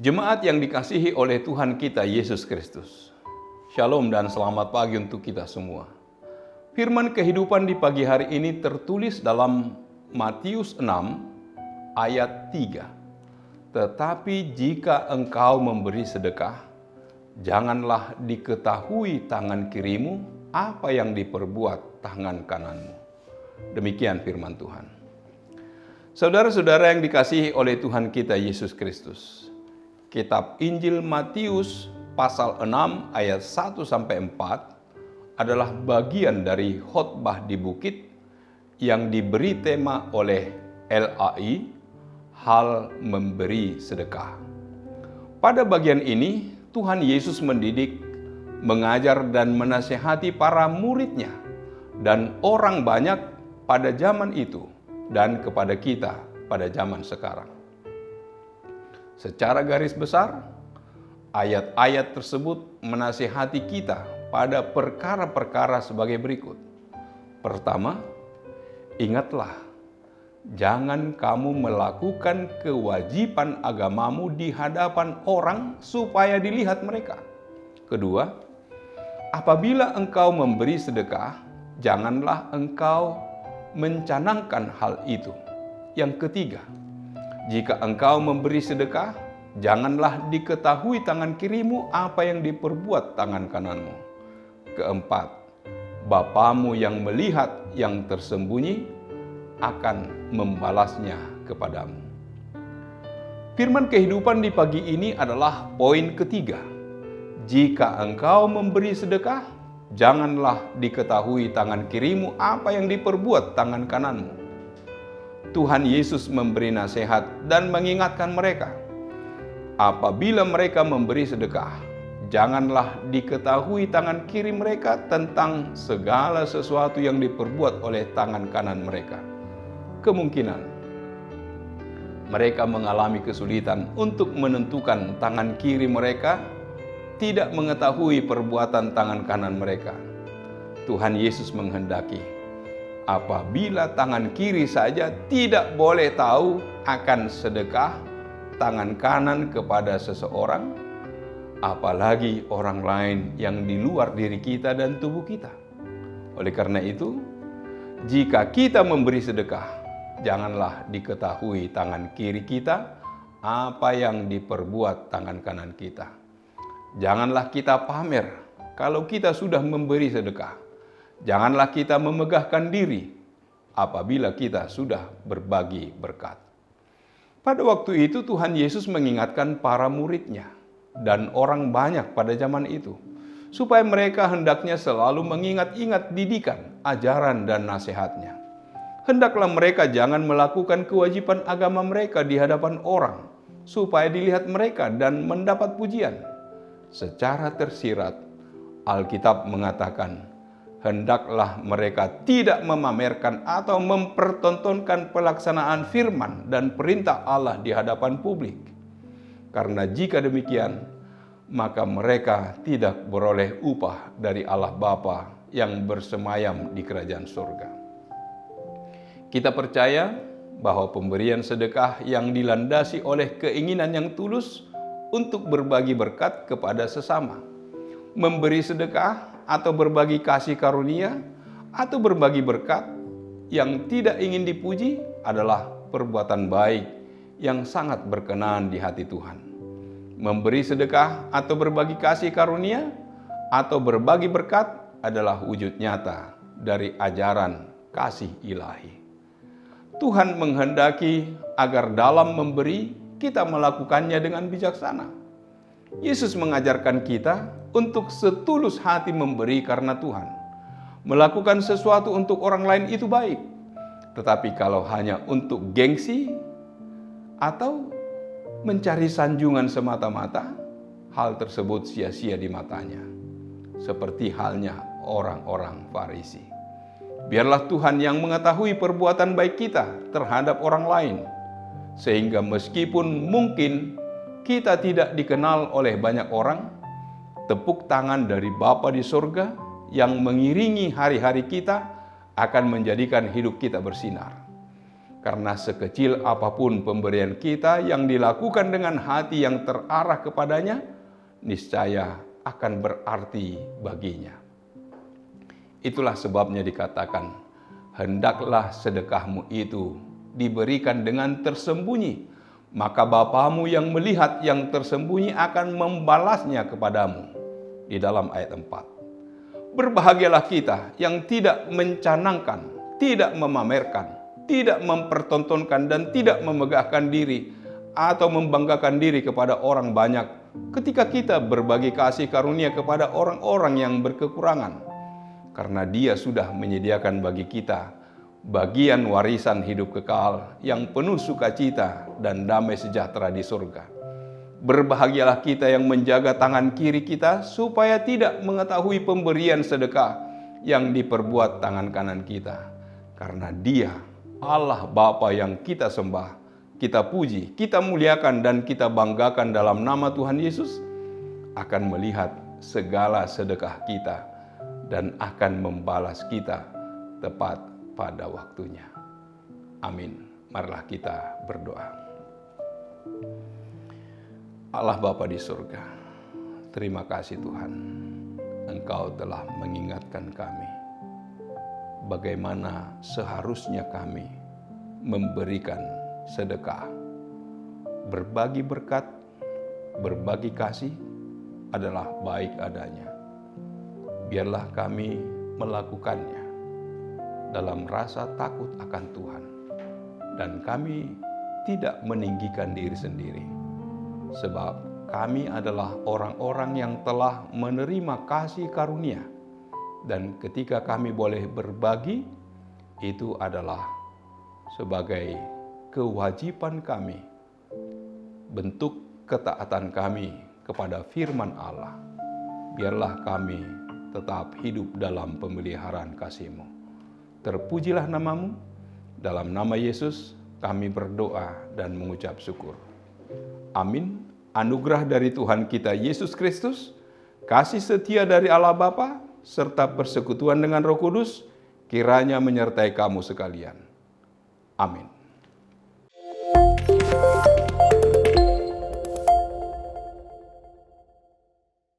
Jemaat yang dikasihi oleh Tuhan kita Yesus Kristus. Shalom dan selamat pagi untuk kita semua. Firman kehidupan di pagi hari ini tertulis dalam Matius 6 ayat 3. Tetapi jika engkau memberi sedekah, janganlah diketahui tangan kirimu apa yang diperbuat tangan kananmu. Demikian firman Tuhan. Saudara-saudara yang dikasihi oleh Tuhan kita Yesus Kristus. Kitab Injil Matius pasal 6 ayat 1-4 adalah bagian dari khotbah di bukit yang diberi tema oleh LAI, hal memberi sedekah. Pada bagian ini, Tuhan Yesus mendidik, mengajar dan menasihati para muridnya dan orang banyak pada zaman itu dan kepada kita pada zaman sekarang. Secara garis besar, ayat-ayat tersebut menasihati kita pada perkara-perkara sebagai berikut. Pertama, ingatlah, jangan kamu melakukan kewajiban agamamu di hadapan orang supaya dilihat mereka. Kedua, apabila engkau memberi sedekah, janganlah engkau mencanangkan hal itu. Yang ketiga, jika engkau memberi sedekah, janganlah diketahui tangan kirimu apa yang diperbuat tangan kananmu. Keempat, Bapamu yang melihat yang tersembunyi akan membalasnya kepadamu. Firman kehidupan di pagi ini adalah poin ketiga. Jika engkau memberi sedekah, janganlah diketahui tangan kirimu apa yang diperbuat tangan kananmu. Tuhan Yesus memberi nasihat dan mengingatkan mereka, apabila mereka memberi sedekah, janganlah diketahui tangan kiri mereka tentang segala sesuatu yang diperbuat oleh tangan kanan mereka. Kemungkinan mereka mengalami kesulitan untuk menentukan tangan kiri mereka, tidak mengetahui perbuatan tangan kanan mereka. Tuhan Yesus menghendaki, apabila tangan kiri saja tidak boleh tahu akan sedekah tangan kanan kepada seseorang, apalagi orang lain yang di luar diri kita dan tubuh kita. Oleh karena itu, jika kita memberi sedekah, janganlah diketahui tangan kiri kita apa yang diperbuat tangan kanan kita. Janganlah kita pamer kalau kita sudah memberi sedekah. Janganlah kita memegahkan diri apabila kita sudah berbagi berkat. Pada waktu itu Tuhan Yesus mengingatkan para muridnya dan orang banyak pada zaman itu, supaya mereka hendaknya selalu mengingat-ingat didikan, ajaran dan nasihatnya. Hendaklah mereka jangan melakukan kewajiban agama mereka di hadapan orang, supaya dilihat mereka dan mendapat pujian. Secara tersirat, Alkitab mengatakan, hendaklah mereka tidak memamerkan atau mempertontonkan pelaksanaan firman dan perintah Allah di hadapan publik. Karena jika demikian, maka mereka tidak beroleh upah dari Allah Bapa yang bersemayam di kerajaan surga. Kita percaya bahwa pemberian sedekah yang dilandasi oleh keinginan yang tulus untuk berbagi berkat kepada sesama, memberi sedekah atau berbagi kasih karunia, atau berbagi berkat yang tidak ingin dipuji adalah perbuatan baik yang sangat berkenan di hati Tuhan. Memberi sedekah atau berbagi kasih karunia atau berbagi berkat adalah wujud nyata dari ajaran kasih ilahi. Tuhan menghendaki agar dalam memberi kita melakukannya dengan bijaksana. Yesus mengajarkan kita untuk setulus hati memberi karena Tuhan. Melakukan sesuatu untuk orang lain itu baik. Tetapi kalau hanya untuk gengsi atau mencari sanjungan semata-mata, hal tersebut sia-sia di matanya. Seperti halnya orang-orang Farisi. Biarlah Tuhan yang mengetahui perbuatan baik kita terhadap orang lain. Sehingga meskipun mungkin kita tidak dikenal oleh banyak orang, tepuk tangan dari Bapa di surga yang mengiringi hari-hari kita akan menjadikan hidup kita bersinar. Karena sekecil apapun pemberian kita yang dilakukan dengan hati yang terarah kepadanya, niscaya akan berarti baginya. Itulah sebabnya dikatakan, hendaklah sedekahmu itu diberikan dengan tersembunyi, maka Bapamu yang melihat yang tersembunyi akan membalasnya kepadamu. Di dalam ayat 4. Berbahagialah kita yang tidak mencanangkan, tidak memamerkan, tidak mempertontonkan dan tidak memegahkan diri atau membanggakan diri kepada orang banyak ketika kita berbagi kasih karunia kepada orang-orang yang berkekurangan. Karena Dia sudah menyediakan bagi kita bagian warisan hidup kekal yang penuh sukacita dan damai sejahtera di surga. Berbahagialah kita yang menjaga tangan kiri kita supaya tidak mengetahui pemberian sedekah yang diperbuat tangan kanan kita. Karena Dia, Allah Bapa yang kita sembah, kita puji, kita muliakan dan kita banggakan dalam nama Tuhan Yesus, akan melihat segala sedekah kita dan akan membalas kita tepat pada waktunya. Amin. Marilah kita berdoa. Allah Bapa di surga, terima kasih Tuhan, Engkau telah mengingatkan kami bagaimana seharusnya kami memberikan sedekah. Berbagi berkat, berbagi kasih adalah baik adanya. Biarlah kami melakukannya dalam rasa takut akan Tuhan, dan kami tidak meninggikan diri sendiri, sebab kami adalah orang-orang yang telah menerima kasih karunia. Dan ketika kami boleh berbagi, itu adalah sebagai kewajiban kami, bentuk ketaatan kami kepada firman Allah. Biarlah kami tetap hidup dalam pemeliharaan kasih-Mu. Terpujilah nama-Mu, dalam nama Yesus kami berdoa dan mengucap syukur. Amin. Anugerah dari Tuhan kita Yesus Kristus, kasih setia dari Allah Bapa, serta persekutuan dengan Roh Kudus, kiranya menyertai kamu sekalian. Amin.